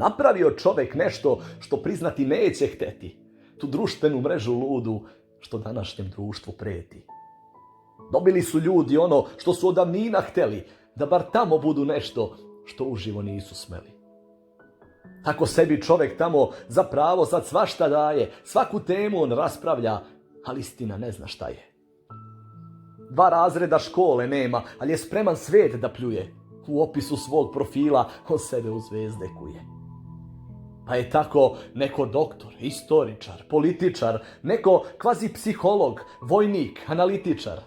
Napravio čovek nešto što priznati neće hteti. Tu društvenu mrežu ludu što današnjem društvu preti. Dobili su ljudi ono što su od davnina hteli, da bar tamo budu nešto što uživo nisu smeli. Tako sebi čovek tamo za pravo sad svašta daje, svaku temu on raspravlja, ali istina ne zna šta je. 2 razreda škole nema, ali je spreman svet da pljuje. U opisu svog profila on sebe u zvezde kuje. Pa je tako neko doktor, istoričar, političar, neko kvazi psiholog, vojnik, analitičar.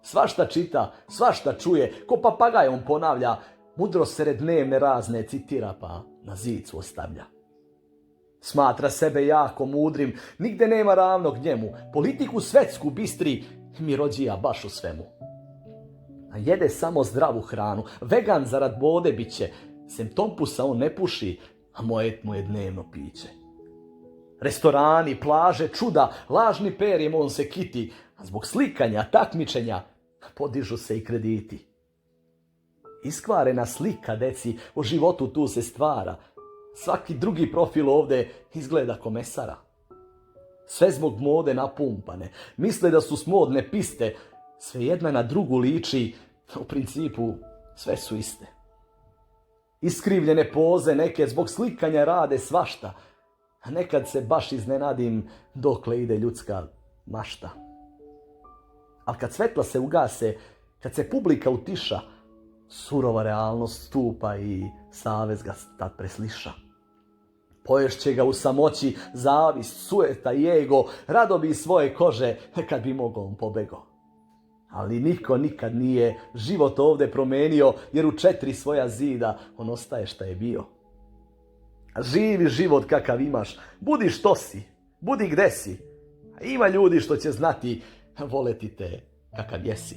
Svašta čita, svašta čuje, ko papagaj on ponavlja, mudro sred dnevne razne citira pa na zicu ostavlja. Smatra sebe jako mudrim, nigde nema ravnog njemu, politiku svetsku bistri, mirođija baš u svemu. A jede samo zdravu hranu, vegan zarad bode biće, sem tompusa on ne puši, a moje mu je dnevno piće. Restorani, plaže, čuda, lažni perjem on se kiti, a zbog slikanja, takmičenja, podižu se i krediti. Iskvarena slika, deci, o životu tu se stvara. Svaki drugi profil ovde izgleda komesara. Sve zbog mode napumpane. Misle da su smodne piste. Sve jedna na drugu liči. U principu sve su iste. Iskrivljene poze neke zbog slikanja rade svašta. A nekad se baš iznenadim dokle ide ljudska mašta. Ali kad svetla se ugase, kad se publika utiša, surova realnost stupa i savez ga tad presliša. Poješće ga u samoći zavist, sueta i ego, rado bi iz svoje kože kad bi mogao on pobego. Ali niko nikad nije život ovde promenio, jer u 4 svoja zida on ostaje šta je bio. Živi život kakav imaš, budi što si, budi gde si. A ima ljudi što će znati voleti te kakav jesi.